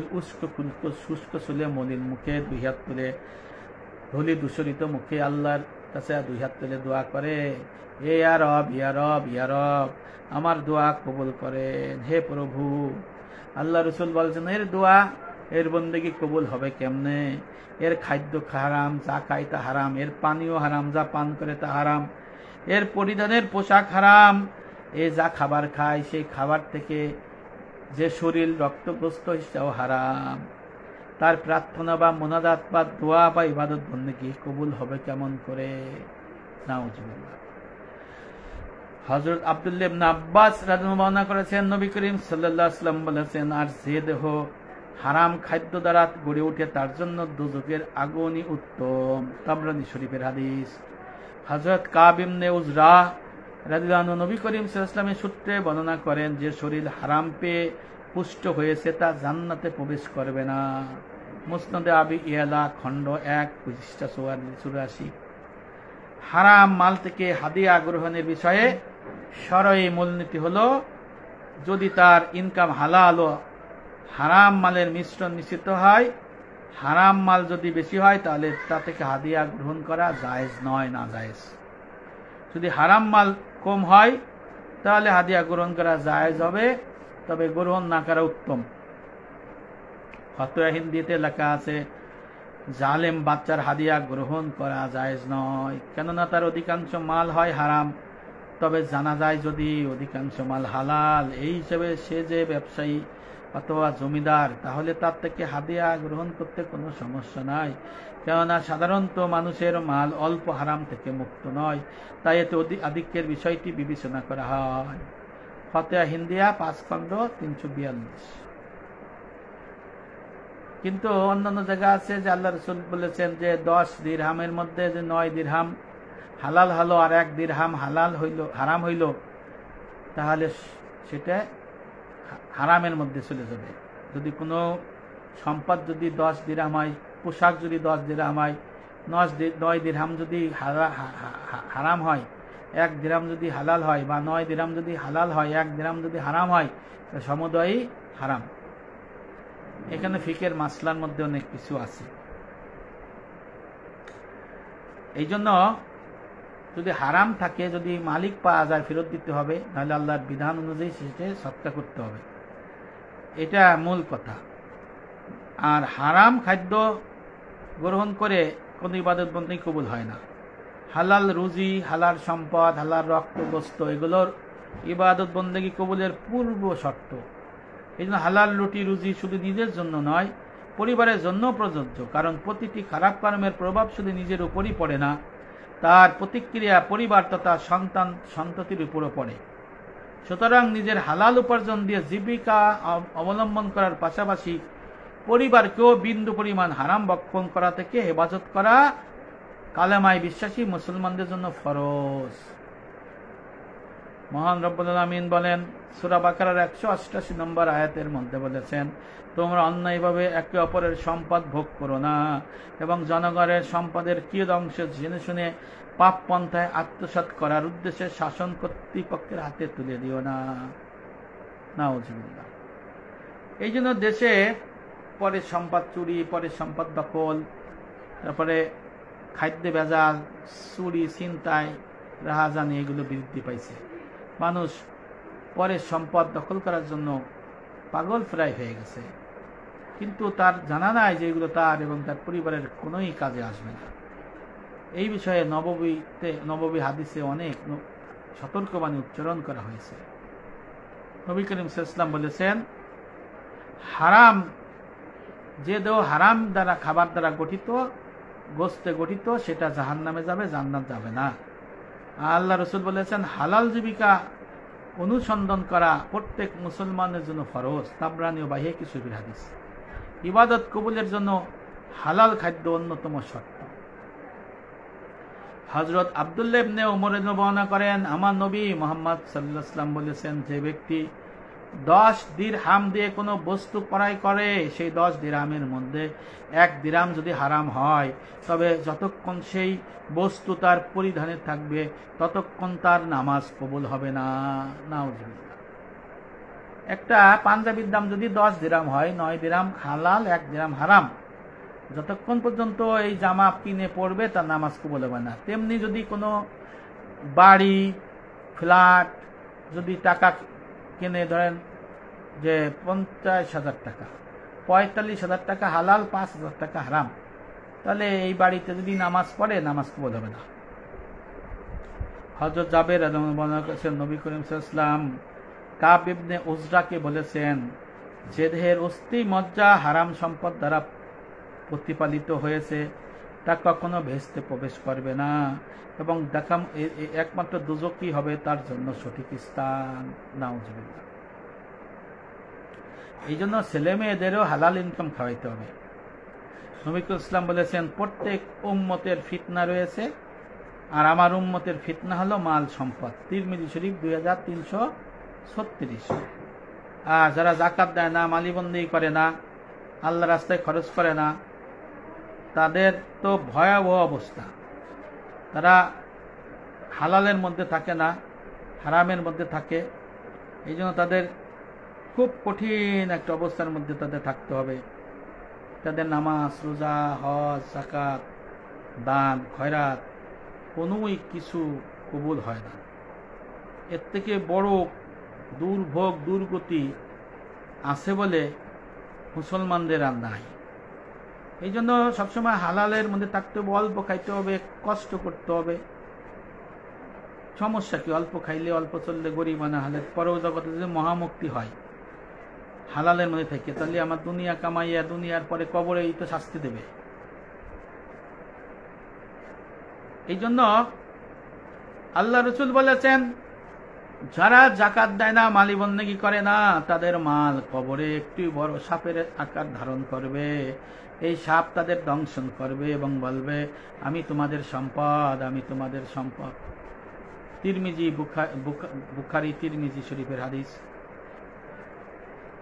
শুষ্ক চুলে, মলিন মুখে, দুই হাত তুলে, ধুলি দূষরিত মুখে আল্লাহর কাছে দুই হাত তুলে দোয়া করে, হে ইয়া রব, ইয়া রব, ইয়া রব, আমার দোয়া কবুল করেন, হে প্রভু। আল্লাহ রাসূল বলছেন, এর দোয়া, এর বন্দেগী কবুল হবে কেমনে? এর খাদ্য হারাম, যা খায় তা হারাম, এর পানীয় হারাম, যা পান করে তা হারাম, এর পরিধানের পোশাক হারাম, এ যা খাবার খায় সেই খাবার থেকে যে শরীর রক্তগ্রস্ত সেটাও হারাম। তার প্রার্থনা বা মোনাজাত বা দোয়া বা ইবাদত বন্দেগী কবুল হবে কেমন করে? নাউজুবিল্লাহ। হযরত আব্দুল্লাহ ইবনে আব্বাস রাদিয়াল্লাহু আনহু বর্ণনা করেছেন, নবী করিম সাল্লাল্লাহু আলাইহি ওয়াসাল্লাম বলেছেন, আর যে দেহ হারাম খাদ্য দ্বারা গড়ে ওঠে তার জন্য দোজখের আগুনই উত্তম। তাবরানী শরীফের হাদিস। হযরত কাব ইবনে উজরা রাদিয়াল্লাহু আনহু নবী করিম সাল্লাল্লাহু আলাইহি ওয়াসাল্লামের সূত্রে বর্ণনা করেন, যে শরীর হারাম পেয়ে পুষ্ট হয়েছে তা জান্নাতে প্রবেশ করবে না। মুসনাদে আবি ইয়ালা খণ্ড 1 পৃষ্ঠা 84। হারাম মাল থেকে হাদিয়া গ্রহণের বিষয়ে শরঈ মূলনীতি হলো, যদি তার ইনকাম হালাল ও হারাম মালের মিশ্রণ নিশ্চিত হয়, হারাম মাল যদি বেশি হয় তাহলে তা থেকে হাদিয়া গ্রহণ করা জায়েজ নয়, না জায়েজ। যদি হারাম মাল কম হয় তাহলে হাদিয়া গ্রহণ করা জায়েজ হবে, তবে গ্রহণ না করা উত্তম। ফতোয়া হিন্দিতে লেখা আছে, জালেম বাচ্চার হাদিয়া গ্রহণ করা জায়েজ নয়, কেননা তার অধিকাংশ মাল হয় হারাম। তবে জানা যায় যদি অধিকাংশ মাল হালাল, এই হিসেবে সে যে ব্যবসায়ী অথবা জমিদার, তাহলে তার থেকে হাদিয়া গ্রহণ করতে কোনো সমস্যা নাই, কেননা সাধারণত মানুষের মাল অল্প হারাম থেকে মুক্ত নয়, তাই এতে আধিক্যের বিষয়টি বিবেচনা করা হয়। ফতোয়া হিন্দিয়া 5 খণ্ড 342। কিন্তু অন্যান্য জায়গা আছে যে আল্লাহ রাসূল বলেছেন যে 10 দিরহামের মধ্যে যে 9 দিরহাম হালাল হলো আর 1 দিরহাম হারাম হইল, তাহলে সেটা হারামের মধ্যে চলে যাবে। যদি কোনো সম্পদ যদি 10 দিরহাম হয়, পোশাক যদি 10 দিরহাম হয়, 9 দিরহাম যদি হারাম হয়, 1 দিরহাম যদি হালাল হয়, বা 9 দিরহাম যদি হালাল হয়, 1 দিরহাম যদি হারাম হয়, সমুদয়ই হারাম। এখানে ফিকের মাসলার মধ্যে অনেক কিছু আছে। এই জন্য যদি হারাম থাকে, যদি মালিক পাওয়া যায় ফেরত দিতে হবে, নাহলে আল্লাহর বিধান অনুযায়ী সেটা সৎকার করতে হবে, এটা মূল কথা। আর হারাম খাদ্য গ্রহণ করে কোনো ইবাদত বন্দেগী কবুল হয় না। হালাল রুজি, হালাল সম্পদ, হালাল রক্ত গোস্ত, এগুলোর ইবাদত বন্দেগী কবুলের পূর্ব শর্ত। এই জন্য হালাল রুটি রুজি শুধু নিজের জন্য নয়, পরিবারের জন্য প্রযোজ্য। কারণ প্রতিটি খারাপ কর্মের প্রভাব শুধু নিজের উপরই পড়ে না, তার প্রতিক্রিয়া পরিবার তথা সন্ততির উপরও পড়ে। সুতরাং নিজের হালাল উপার্জন দিয়ে জীবিকা অবলম্বন করার পাশাপাশি পরিবারকেও বিন্দু পরিমাণ হারাম ভক্ষণ করা থেকে হেফাজত করা কালেমায় বিশ্বাসী মুসলমানদের জন্য ফরজ। মহান রব্বুল আলামিন বলেন, সূরা বাকারার 188 নম্বর আয়াতের মধ্যে বলেছেন, তোমরা অন্যায়ভাবে একে অপরের সম্পদ ভোগ করো না এবং জনগণের সম্পদের কিয়দ অংশ জেনে শুনে পাপ পন্থায় আত্মসাৎ করার উদ্দেশ্যে শাসন কর্তৃপক্ষের হাতে তুলে দিও না। নাউজুবিল্লাহ। এই জন্য দেশে পরের সম্পদ চুরি, পরের সম্পদ দখল, তারপরে খাদ্যে ভেজাল, চুরি, ছিনতাই, রাহাজানি, এগুলো বৃদ্ধি পাইছে। মানুষ পরের সম্পদ দখল করার জন্য পাগল প্রায় হয়ে গেছে, কিন্তু তার জানা নাই যে এগুলো তার এবং তার পরিবারের কোনোই কাজে আসবে না। এই বিষয়ে নববী হাদিসে অনেক সতর্কবাণী উচ্চারণ করা হয়েছে। নবী করিম সাল্লাল্লাহু আলাইহি ওয়াসাল্লাম বলেছেন, হারাম যে দেহ হারাম দ্বারা খাবার দ্বারা গঠিত, গোস্তে গঠিত, সেটা জাহান্নামে যাবে, জান্নাত যাবে না। আল্লাহ রাসূল বলেছেন, হালাল জীবিকা অনুসন্ধান করা প্রত্যেক মুসলমানের জন্য ফরজ। তাবরানী ও বাইহাকি শরীফের হাদিস। ইবাদত কবুলের জন্য হালাল খাদ্য অন্যতম শর্ত। হযরত আব্দুল্লাহ ইবনে ওমর বর্ণনা করেন, আমার নবী মুহাম্মদ সাল্লাল্লাহু আলাইহি ওয়াসাল্লাম বলেছেন, যে ব্যক্তি 10 দিরহাম দিয়ে কোনো বস্তু ক্রয় করে, সেই 10 দিরহামের মধ্যে 1 দিরহাম যদি হারাম হয়, তবে যতক্ষণ সেই বস্তু তার পরিধানে থাকবে ততক্ষণ তার নামাজ কবুল হবে না। নাউজুবিল্লাহ। একটা পাঞ্জাবির দাম যদি 10 দিরহাম হয়, 9 দিরহাম হালাল, 1 দিরহাম হারাম, যতক্ষণ পর্যন্ত এই জামা কিনে পড়বে তার নামাজ কবুল হবে না। তেমনি যদি কোনো বাড়ি, ফ্ল্যাট যদি টাকা কিনে, ধরেন যে 50,000 টাকা, 45,000 টাকা হালাল, 5,000 টাকা হারাম, তাহলে এই বাড়িতে যদি নামাজ পড়ে নামাজ কবুল হবে না। হযরত জাবের রাদিয়াল্লাহু আনহু বর্ণনা করেছেন, নবী করিম সাল্লাল্লাহু আলাইহি ওয়াসাল্লাম কাব ইবনে উজরাকে বলেছেন, যে দেহের অস্থি মজ্জা হারাম সম্পদ দ্বারা প্রতিপালিত হয়েছে তা কখনো ভেস্তে প্রবেশ করবে না এবং একমাত্র দুজকই হবে তার জন্য সঠিক স্থান। নাউজুবিল্লাহ। এই জন্য ছেলে মেয়েদেরও হালাল ইনকাম খাওয়াইতে হবে। নবী ইসলাম বলেছেন, প্রত্যেক উম্মতের ফিতনা রয়েছে, আর আমার উম্মতের ফিতনা হলো মাল সম্পদ। তিরমিজি শরীফ 2336। আর যারা যাকাত দেয় না, মালিবন্দি করে না, আল্লাহ রাস্তায় খরচ করে না, তাদের তো ভয়াবহ অবস্থা। তারা হালালের মধ্যে থাকে না, হারামের মধ্যে থাকে। এই জন্য তাদের খুব কঠিন একটা অবস্থার মধ্যে তাদের থাকতে হবে। তাদের নামাজ, রোজা, হজ, যাকাত, দান, খয়রাত কোনোই কিছু কবুল হয় না। এর থেকে বড় দুর্ভোগ, দুর্গতি আছে বলে মুসলমানদের আর নাই। এই জন্য সবসময় হালালের মধ্যে থাকতে হবে, অল্প খাইতে হবে, কষ্ট করতে হবে। সমস্যা কি? অল্প খাইলে, অল্প চললে গরিবানা হালে পরেও জগতে যদি মহামুক্তি হয় হালালের মধ্যে থেকে, তাহলে আমার দুনিয়া কামাইয়া দুনিয়ার পরে কবরেই তো শাস্তি দেবে। এই জন্য আল্লাহ রাসূল বলেছেন, যারা জাকাত দেয় না, মালি বন্দেগী করে না, তাদের মাল কবরে একটু বড় সাপের আকার ধারণ করবে। এই সাপ তাদের দংশন করবে এবং বলবে, আমি তোমাদের সম্পদ, আমি তোমাদের সম্পদ। তিরমিজি, বুখারী তিরমিজি শরীফের হাদিস।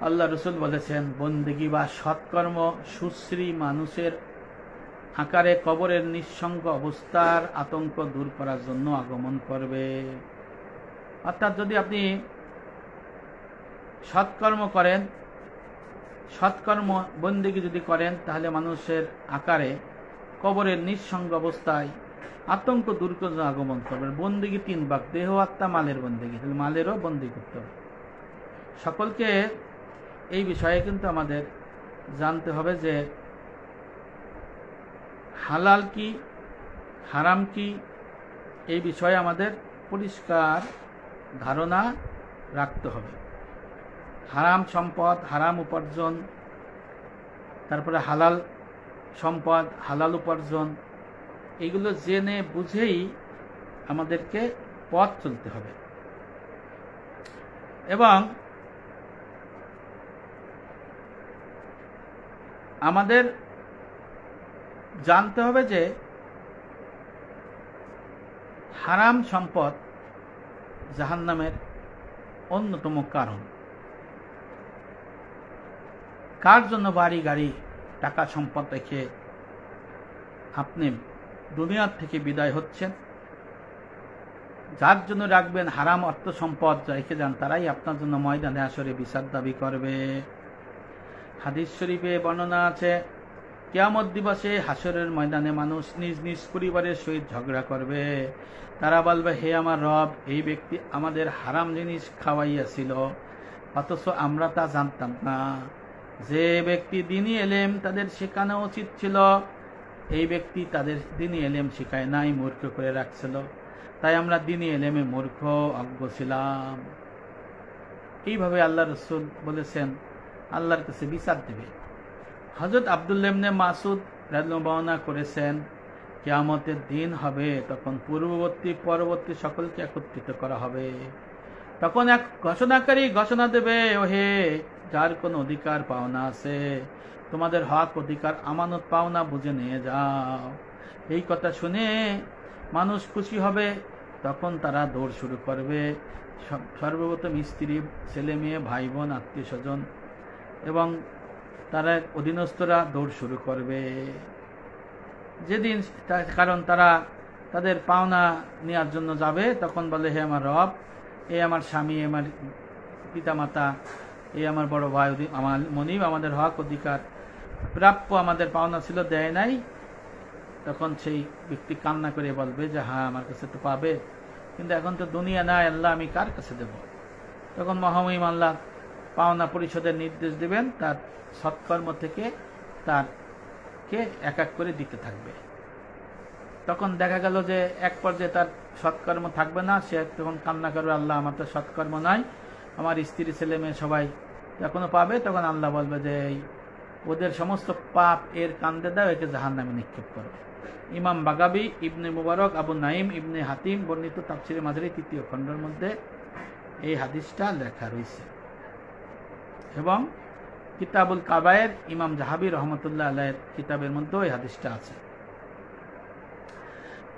আল্লাহ রসুল বলেছেন, বন্দেগী বা সৎকর্ম সুশ্রী মানুষের আকারে কবরের নিঃসঙ্গ অবস্থার আতঙ্ক দূর করার জন্য আগমন করবে। অর্থাৎ যদি আপনি সৎকর্ম করেন, সৎকর্ম বন্দেগী যদি করেন, তাহলে মানুষের আকারে কবরের নিঃসঙ্গ অবস্থায় আতঙ্ক দূর করে আগমন করবেন। বন্দেগী 3 ভাগ, দেহ, আত্মা, মালের বন্দেগী। তাহলে মালেরও বন্দেগী করতে হবে। সকলকে এই বিষয়ে কিন্তু আমাদের জানতে হবে যে হালাল কি, হারাম কি, এই বিষয়ে আমাদের পরিষ্কার ধারণা রাখতে হবে। হারাম সম্পদ, হারাম উপার্জন, তারপরে হালাল সম্পদ, হালাল উপার্জন, এগুলো জেনে বুঝেই আমাদেরকে পথ চলতে হবে। এবং আমাদের জানতে হবে যে হারাম সম্পদ জাহান্নামের অন্যতম কারণ। কার জন্য বাড়ি গাড়ি টাকা সম্পদ রেখে আপনি দুনিয়ার থেকে বিদায় হচ্ছেন, যার জন্য রাখবেন হারাম অর্থ সম্পদ রেখে যান, তারাই আপনার জন্য ময়দানে আসরে বিচার দাবি করবে। হাদিস শরীফে বর্ণনা আছে, কিয়ামত দিবসে হাসরের ময়দানে মানুষ নিজ নিজ পরিবারের সহিত ঝগড়া করবে। তারা বলবে, হে আমার রব, এই ব্যক্তি আমাদের হারাম জিনিস খাওয়াইয়াছিল, অথচ আমরা তা জানতাম না। যে ব্যক্তি দ্বীনি এলেম তাদের শেখানো উচিত ছিল, এই ব্যক্তি তাদের দ্বীনি এলেম শেখায় নাই, মূর্খ করে রাখছিল, তাই আমরা দ্বীনি এলেমে মূর্খ অজ্ঞ ছিলাম। এইভাবে আল্লাহ রসুল বলেছেন আল্লাহর কাছে বিচার দেবে। হযরত আব্দুল্লাহ ইবনে মাসউদ রাদিয়াল্লাহু বর্ণনা করেছেন, কিয়ামতের দিন হবে, তখন পূর্ববর্তী পরবর্তী সকলকে একত্রিত করা হবে। তখন এক ঘোষণাকারী ঘোষণা দেবে, ওহে যার কোনো অধিকার পাওনা আছে, তোমাদের হক অধিকার আমানত পাওনা বুঝে নিয়ে যাও। এই কথা শুনে মানুষ খুশি হবে। তখন তারা দৌড় শুরু করবে। সর্বপ্রথম স্ত্রী, ছেলে মেয়ে, ভাই বোন, আত্মীয় স্বজন এবং তারা অধীনস্থরা দৌড় শুরু করবে যেদিন, কারণ তারা তাদের পাওনা নেওয়ার জন্য যাবে। তখন বলে, হে আমার রব, এ আমার স্বামী, আমার পিতামাতা, এ আমার বড় ভাই, আমার মনিব, আমাদের হক অধিকার প্রাপ্য আমাদের পাওনা ছিল, দেয় নাই। তখন সেই ব্যক্তি কান্না করে বলবে যে, হ্যাঁ আমার কাছে তো পাবে, কিন্তু এখন তো দুনিয়া নাই, আল্লাহ আমি কার কাছে দেব? তখন মহামহিম আল্লাহ পাওনা পরিশোধের নির্দেশ দিবেন, তার সৎকর্ম থেকে তারকে এক এক করে দিতে থাকবে। তখন দেখা গেল যে এক পর্যায়ে তার সৎকর্ম থাকবে না, সে তখন কান্না করবে, আল্লাহ আমার তো সৎকর্ম নাই, আমার স্ত্রী ছেলে মেয়ে সবাই এখনো পাবে। তখন আল্লাহ বলবে যে ওদের সমস্ত পাপ এর কান্দে দাও, একে জাহান্নামে নিক্ষেপ করো। ইমাম বাগাবী, ইবনে মুবারক, আবু নাইম, ইবনে হাতিম বর্ণিত তাফসীরে মাদারী 3য় খণ্ডের মধ্যে এই হাদিসটা লেখা রয়েছে। এবং কিতাবুল কাবায়ের ইমাম জাহাবী রহমতুল্লাহ আলাইহির কিতাবের মধ্যেও এই হাদিসটা আছে।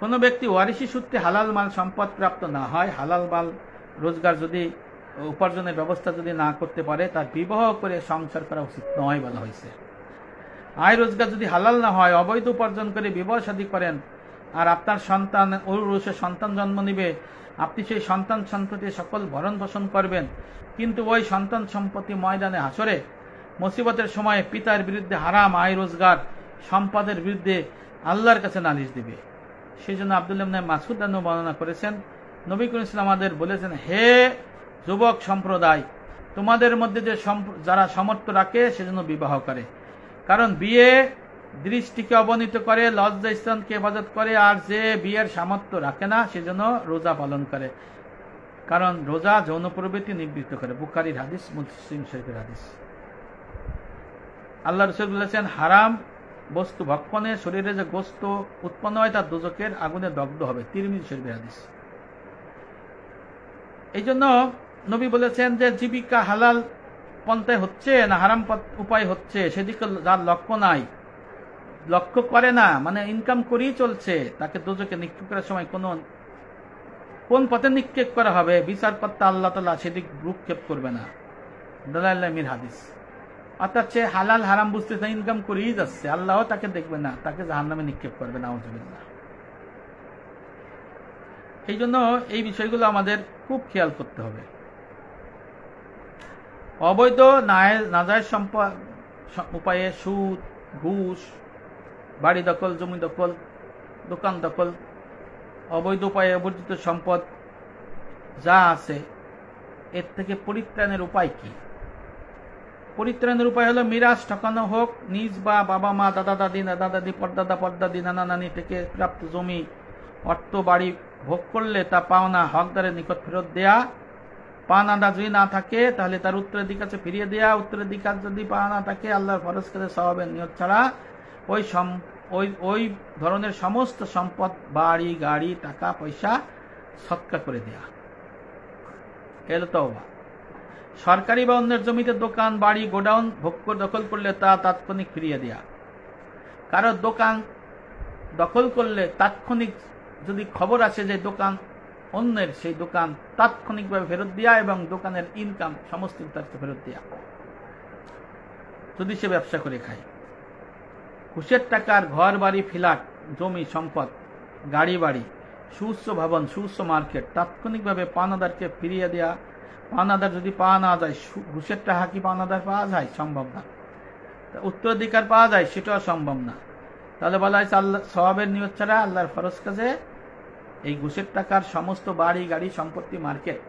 কোন ব্যক্তি ওয়ারিশি সূত্রে হালাল মাল সম্পদ প্রাপ্ত না হয়, হালাল মাল রোজগার যদি উপার্জনের ব্যবস্থা যদি না করতে পারে, তার বিবাহ করে সংসার করা উচিত নয় বলা হয়েছে। আয় রোজগার যদি হালাল না হয়, অবৈধ উপার্জন করে বিবাহ শাদী করেন, আর আপনার সন্তান ঔরসে সন্তান জন্ম নিবে, আপনি সেই সন্তান সন্ততি সকল ভরণ পোষণ করবেন, কিন্তু ওই সন্তান সম্পত্তি ময়দানে হাসরে মুসিবতের সময় পিতার বিরুদ্ধে হারাম আয় রোজগার সম্পদের বিরুদ্ধে আল্লাহর কাছে নালিশ দিবে। সেই জন্য আব্দুল্লাহ ইবনে মাসউদ রাদিয়াল্লাহু বর্ণনা করেছেন, নবী করিম সাল্লাল্লাহু আলাইহি ওয়াসাল্লাম আমাদের বলেছেন, হে যুবক সম্প্রদায়, তোমাদের মধ্যে যে যারা সামর্থ্য রাখে সেজন্য বিবাহ করে, কারণ বিয়ে দৃষ্টিকে অবনীত করে, লজ্জা স্থানকে হেফাজত করে, আর যে বিয়ের সামর্থ্য রাখে না সেজন্য রোজা পালন করে, কারণ রোজা যৌন প্রবৃত্তি নিবৃত্ত করে। বুখারীর হাদিস, মুসলিম শরীফের হাদিস। আল্লাহ রাসূল বলেছেন, হারাম বস্তু ভক্ষণে শরীরে যে গোস্ত উৎপন্ন হয় তা দোজখের আগুনে দগ্ধ হবে। তিরমিজি শরীফের হাদিস। এই জন্য নবী বলেছেন যে জীবিকা হালাল পন্থায় হচ্ছে না হারাম উপায় হচ্ছে, সেদিকে যার লক্ষ্য নাই, লক্ষ্য করে না, মানে ইনকাম করেই চলছে, তাকে দোজখে নিক্ষেপ করার সময় কোন পথে নিক্ষেপ করা হবে বিচারকর্তা আল্লাহ তাআলা সেদিক ভ্রুক্ষেপ করবে না। দালাইল মির হাদিস। অর্থাৎ সে হালাল হারাম বুঝতেছে, ইনকাম করেই যাচ্ছে, আল্লাহ তাকে দেখবে না, তাকে জাহান্নামে নিক্ষেপ করবে না। আউযুবিল্লাহ। এই জন্য এই বিষয়গুলো আমাদের খুব খেয়াল করতে হবে। অবৈধ নাজায়েজ সম্পদ উপায়ে সুদ, ঘুষ, বাড়ি দখল, জমি দখল, দোকান দখল, অবৈধ উপায়ে অর্জিত সম্পদ যা আছে, এর থেকে পরিত্রাণের উপায় কি? পরিত্রাণের উপায় হলো মিরাজ ঠকানো হোক, নিজ বা বাবা মা, দাদা দাদি, দাদা দাদি, পরদাদা পরদাদি, নানা নানি থেকে প্রাপ্ত জমি, অর্থ, বাড়ি ভোগ করলে তা পাওনা হকদারের নিকট ফেরত দেয়া। পাওনাদার যদি না থাকে তাহলে তার উত্তরাধিকার কাছে ফিরিয়ে দেয়া। উত্তরাধিকার যদি পাওনা থাকে আল্লাহর ফরজ কাজে সওয়াবের নিয়ত ছাড়া ওই ধরনের সমস্ত সম্পদ, বাড়ি, গাড়ি, টাকা পয়সা সৎকা করে দেয়া। এলো তওবা। সরকারি বা অন্যের জমিতে দোকান, বাড়ি, গোডাউন দখল করলে তা তাৎক্ষণিক ফিরিয়ে দেয়া। কারো দোকান দখল করলে তাৎক্ষণিক যদি খবর আসে যে দোকান অন্যের, সেই দোকান তাৎক্ষণিকভাবে ফেরত দেয়া এবং দোকানের ইনকাম সমস্ত তাকে ফেরত দেয়া, যদি সে ব্যবসা করে খায়। ঘুষের টাকার ঘর বাড়ি, ফ্ল্যাট, জমি, সম্পদ, গাড়ি বাড়ি, সুউচ্চ ভবন, সুউচ্চ মার্কেট তাৎক্ষণিকভাবে পাওনাদারকে ফিরিয়ে দেয়া। পাওনাদার যদি পাওয়া না যায়, ঘুষের টাকা কি পাওনাদার পাওয়া যায়? সম্ভব না। উত্তরাধিকার পাওয়া যায়, সেটাও সম্ভব না। তাহলে বলা হয়েছে আল্লাহ সওয়াবের নিয়ত ছাড়া আল্লাহর ফরজ কাজে এই ঘুষের টাকার সমস্ত বাড়ি, গাড়ি, সম্পত্তি, মার্কেট,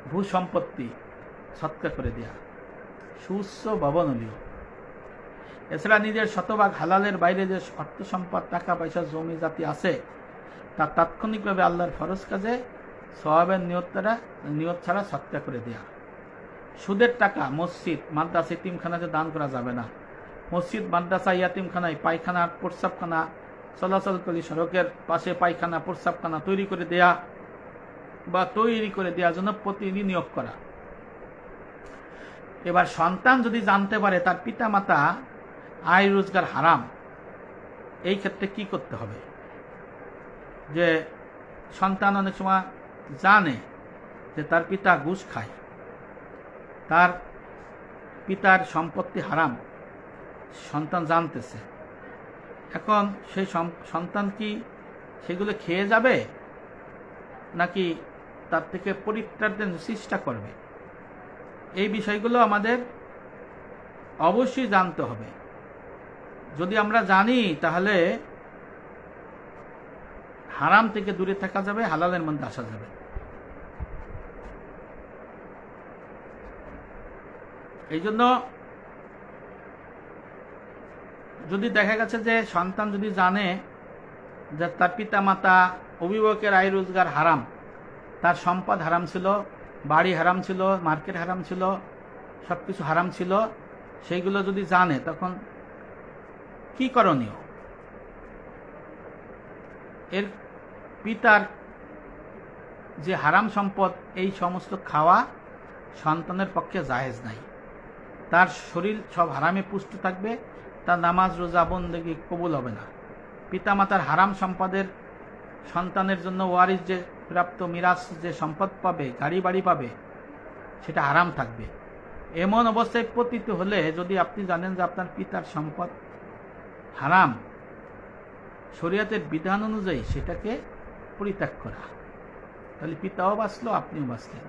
ভূ সম্পত্তি সৎকা করে দেয়া। সুউচ্চ ভবন হলিও। এছাড়া নিজের শতভাগ হালালের বাইরে যে অর্থ সম্পদ, টাকা পয়সা, জমি জাতি আছে, তা তাৎক্ষণিকভাবে আল্লাহর ফরজ কাজে সওয়াবের নিয়ত ছাড়া সৎকা করে দেয়া। সুদের টাকা মসজিদ, মাদ্রাসা, ইতিমখানাতে দান করা যাবে না। মসজিদ, মাদ্রাসা, ইয়াতিমখানায় পায়খানা, প্রস্রাবখানা চলাচলকারী সড়কের পাশে পায়খানা, প্রস্রাবখানা তৈরি করে দেয়া বা তৈরি করে দেওয়ার জন্য প্রতিনিধি নিয়োগ করা। এবার সন্তান যদি জানতে পারে তার পিতা মাতা আয় রোজগার হারাম, এই ক্ষেত্রে কি করতে হবে? যে সন্তান অনেক সময় জানে যে তার পিতা ঘুষ খায়, তার পিতার সম্পত্তি হারাম, সন্তান জানতেছে। এখন সেই সন্তান কি সেগুলো খেয়ে যাবে নাকি তার থেকে পরিত্রাণের চেষ্টা করবে? এই বিষয়গুলো আমাদের অবশ্যই জানতে হবে। যদি আমরা জানি তাহলে হারাম থেকে দূরে থাকা যাবে, হালালের মধ্যে আসা যাবে। এই জন্য যদি দেখা গেছে যে সন্তান যদি জানে যে তার পিতা মাতা অভিভাবকের আয় রোজগার হারাম, তার সম্পদ হারাম ছিল, বাড়ি হারাম ছিল, মার্কেট হারাম ছিল, সবকিছু হারাম ছিল, সেইগুলো যদি জানে তখন কি করণীয়? এর পিতার যে হারাম সম্পদ, এই সমস্ত খাওয়া সন্তানের পক্ষে জায়েজ নাই। তার শরীর সব হারামে পুষ্ট থাকবে, তার নামাজ, রোজা, বন্দেগী কবুল হবে না। পিতামাতার হারাম সম্পদের সন্তানের জন্য ওয়ারিস যে প্রাপ্ত মিরাস যে সম্পদ পাবে, গাড়ি বাড়ি পাবে, সেটা হারাম থাকবে। এমন অবস্থায় পতিত হলে যদি আপনি জানেন যে আপনার পিতার সম্পদ হারাম, শরীয়তের বিধান অনুযায়ী সেটাকে পরিত্যাগ করা, তাহলে পিতাও বাঁচলো, আপনিও বাঁচলেন।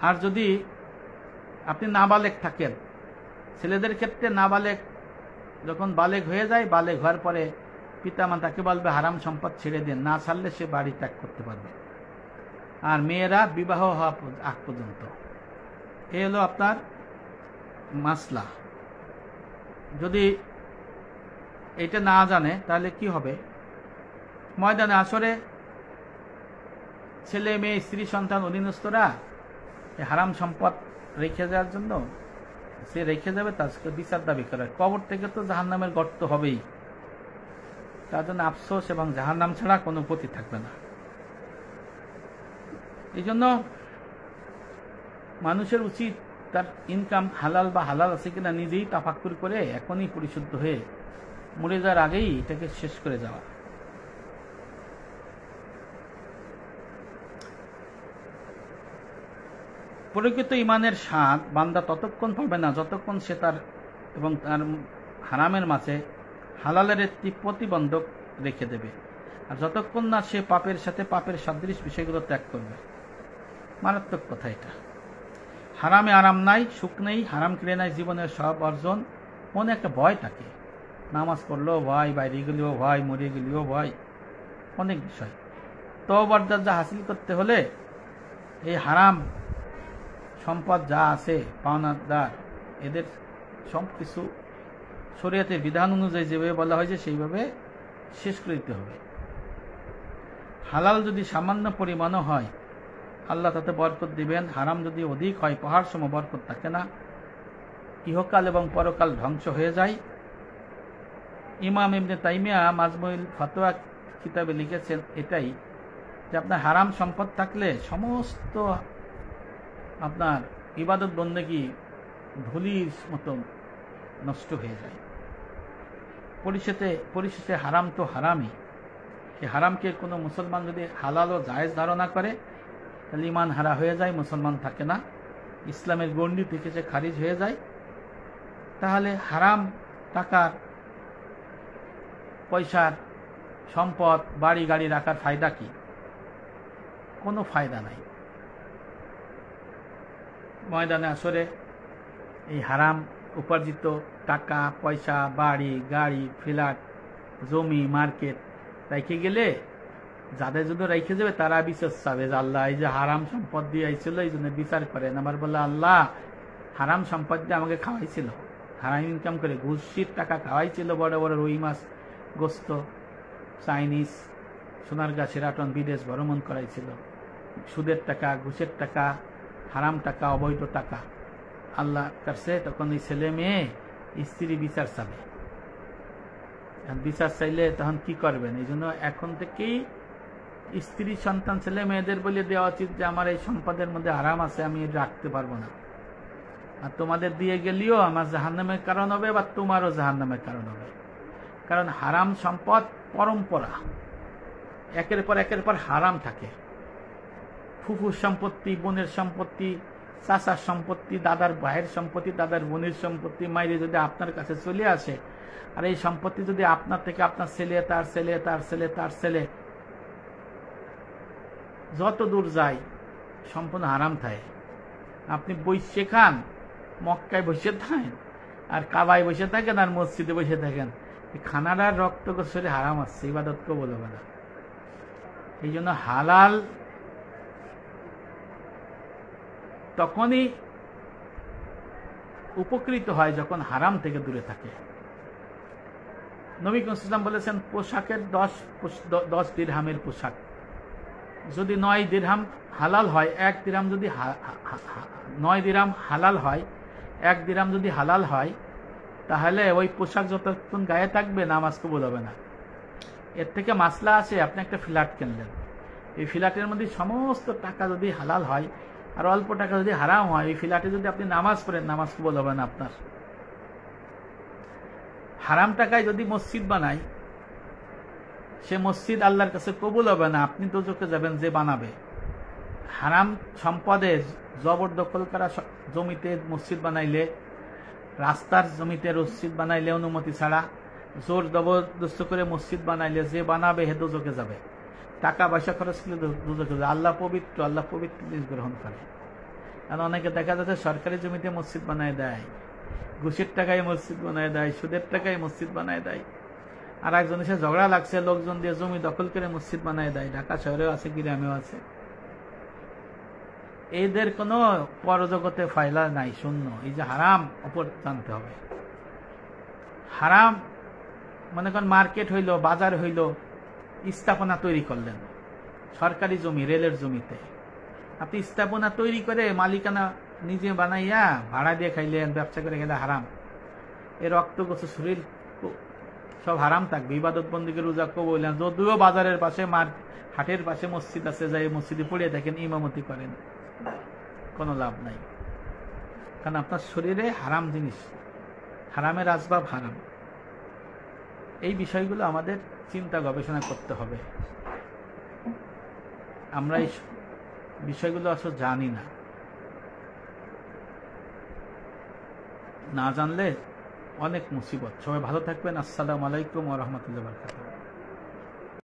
আর যদি আপনি নাবালেগ থাকেন, ছেলেদের ক্ষেত্রে নাবালেগ যখন বালেগ হয়ে যায়, বালেগ হওয়ার পরে পিতামাতাকে বলবে হারাম সম্পদ ছেড়ে দেন, না ছাড়লে সে বাড়ি ত্যাগ করতে পারবে। আর মেয়েরা বিবাহ হওয়া আগ পর্যন্ত। এ হলো আপনার মাসলা। যদি এটা না জানে তাহলে কি হবে? ময়দানে আসরে ছেলে মেয়ে স্ত্রী সন্তান অধীনস্থরা হারাম সম্পদ রেখে যাওয়ার জন্য সে রেখে যাবে, তার বিচার দাবি করে। কবর থেকে তো জাহান্নামের গর্ত হবেই, তার জন্য আফসোস এবং জাহান্নাম ছাড়া কোনো গতি থাকবে না। এই জন্য মানুষের উচিত তার ইনকাম হালাল বা হালাল আছে কিনা নিজেই তাফাক্কুর করে এখনই পরিশুদ্ধ হয়ে মরে যাওয়ার আগেই এটাকে শেষ করে যাওয়া। প্রকৃত ইমানের স্বাদ বান্দা ততক্ষণ পাবে না যতক্ষণ সে তার এবং তার হারামের মাঝে হালালের একটি প্রতিবন্ধক রেখে দেবে, আর যতক্ষণ না সে পাপের সাথে পাপের সাদৃশ বিষয়গুলো ত্যাগ করবে। মারাত্মক কথা এটা। হারামে আরাম নাই, সুখ নেই, হারাম কিনে নাই জীবনের সব অর্জন। মনে একটা ভয় থাকে, নামাজ পড়লেও ভয়, বাইরে গেলেও ভয়, মরে গেলেও ভয়, অনেক বিষয়। তওবার দরজা হাসিল করতে হলে এই হারাম সম্পদ যা আছে পাওনাদার এদের সব কিছু শরীয়তের বিধান অনুযায়ী যেভাবে বলা হয়েছে সেইভাবে শেষ করে দিতে হবে। হালাল যদি সামান্য পরিমাণও হয় আল্লাহ তাতে বরকত দিবেন, হারাম যদি অধিক হয় পাহাড় সম বরকত থাকে না, ইহকাল এবং পরকাল ধ্বংস হয়ে যায়। ইমাম ইবনে তাইমিয়া মাজমুল ফতোয়া কিতাবে লিখেছেন এটাই, যে আপনার হারাম সম্পদ থাকলে সমস্ত আপনার ইবাদত বন্দেগী ধুলির মতো নষ্ট হয়ে যায়। পরিশেষে হারাম তো হারামই। এই হারামকে কোনো মুসলমান যদি হালাল ও জায়েজ ধারণা করে তাহলে ইমান হারা হয়ে যায়, মুসলমান থাকে না, ইসলামের গণ্ডি থেকে সে খারিজ হয়ে যায়। তাহলে হারাম টাকার পয়সার সম্পদ বাড়ি গাড়ি রাখার ফায়দা কি? কোনো ফায়দা নাই। ময়দানে আসরে এই হারাম উপার্জিত টাকা পয়সা, বাড়ি গাড়ি, ফ্ল্যাট, জমি, মার্কেট রেখে গেলে যাদের যদি রেখে যাবে তারা বিচার চাবে যে আল্লাহ এই যে হারাম সম্পদ দিয়ে আইছিল এই জন্য বিচার করেন। আমার বলে আল্লাহ হারাম সম্পদ দিয়ে আমাকে খাওয়াইছিল, হারাম ইনকাম করে ঘুষির টাকা খাওয়াইছিল, বড় বড় রুই মাছ, গোস্ত, চাইনিজ, সোনারগাঁ, সেরাটন, বিদেশ ভ্রমণ করাইছিল, সুদের টাকা, ঘুষের টাকা, হারাম টাকা, অবৈধ টাকা আল্লাহ কাছে। তখন এই ছেলে মেয়ে স্ত্রী বিচার চাবে। বিচার চাইলে তখন কি করবেন? এই জন্য এখন থেকেই স্ত্রী সন্তান ছেলে মেয়েদের বলে দেওয়া উচিত যে আমার এই সম্পদের মধ্যে হারাম আছে, আমি রাখতে পারবো না, আর তোমাদের দিয়ে গেলেও আমার জাহান্নামের কারণ হবে বা তোমারও জাহান্নামের কারণ হবে। কারণ হারাম সম্পদ পরম্পরা, একের পর হারাম থাকে। ফুফুর সম্পত্তি, বোনের সম্পত্তি, চাচার সম্পত্তি, দাদার ভাইয়ের সম্পত্তি, দাদার বোনের সম্পত্তি মাইরে যদি আপনার কাছে চলে আসে, আর এই সম্পত্তি যদি আপনার থেকে আপনার ছেলে, তার ছেলে, তার ছেলে, তার ছেলে যত দূর যায় সম্পূর্ণ হারাম থাকে। আপনি বসে খান, মক্কায় বসে থাকেন, আর কাবায় বসে থাকেন, আর মসজিদে বসে থাকেন, খানাটার রক্ত গোসরে হারাম আসছে, ইবাদত কেউ বলবে না। এই জন্য হালাল তখনই উপকৃত হয় যখন হারাম থেকে দূরে থাকে। নবী সাল্লাল্লাহু বলেছেন পোশাকের 10 দিরহামের পোশাক যদি 9 দিরহাম হালাল হয়, 1 দিরহাম যদি 9 দিরহাম হালাল হয়, 1 দিরহাম যদি হালাল হয়, তাহলে ওই পোশাক যতক্ষণ গায়ে থাকবে নামাজ কবুল হবে না। এর থেকে মাসলা আছে, আপনি একটা ফ্ল্যাট কিনলেন, এই ফ্ল্যাটের মধ্যে সমস্ত টাকা যদি হালাল হয় আর অল্প টাকা যদি হারাম হয়, এই ফ্ল্যাটে যদি আপনি নামাজ পড়েন নামাজ কবুল হবে না আপনার। হারাম টাকায় যদি মসজিদ বানায় সে মসজিদ আল্লাহর কাছে কবুল হবে না, আপনি দোজখে যাবেন যে বানাবে। হারাম সম্পদে জবরদখল করা জমিতে মসজিদ বানাইলে, রাস্তার জমিতে মসজিদ বানাইলে অনুমতি ছাড়া, জোর জবরদস্ত করে মসজিদ বানাইলে যে বানাবে হে দোজখে যাবে। টাকা পয়সা খরচ করলে দোজখে যাবে। আল্লাহ পবিত্র, আল্লাহ পবিত্র জিনিস গ্রহণ করে। আর অনেকে দেখা যাচ্ছে সরকারি জমিতে মসজিদ বানায় দেয়, ঘুষের টাকায় মসজিদ বানায় দেয়, সুদের টাকায় মসজিদ বানায় দেয়। আর একজনের সাথে ঝগড়া লাগছে, লোকজন দিয়ে জমি দখল করে মসজিদ বানায় দেয়। ঢাকা শহরেও আছে, গ্রামেও আছে। এদের কোনো পরজগতে ফায়দা নাই, শূন্য। এই যে হারাম অপর জানতে হবে। হারাম মনে করেন মার্কেট হইল, বাজার হইল, স্থাপনা তৈরি করলেন সরকারি জমি, রেলের জমিতে। আপনি স্থাপনা তৈরি করে মালিকানা নিজে বানাইয়া ভাড়া দিয়ে খাইলেন, ব্যবসা করে গেলে হারাম। এ রক্ত গোছ শরীর সব হারাম থাকবে, ইবাদত বন্দিকে রোজা কবুল না। যদিও বাজারের পাশে হাটের পাশে মসজিদ আছে, যাই মসজিদে পড়িয়ে দেখেন ইমামতি করেন, কোনো লাভ নাই। কারণ আপনার শরীরে হারাম জিনিস, হারামের আসবাব হারাম। এই বিষয়গুলো আমাদের চিন্তা গবেষণা করতে হবে। আমরা এই বিষয়গুলো আসলে জানি না, না জানলে অনেক মুসিবত। সবাই ভালো থাকবেন। আসসালামু আলাইকুম ওয়া রাহমাতুল্লাহি ওয়া বারাকাতুহু।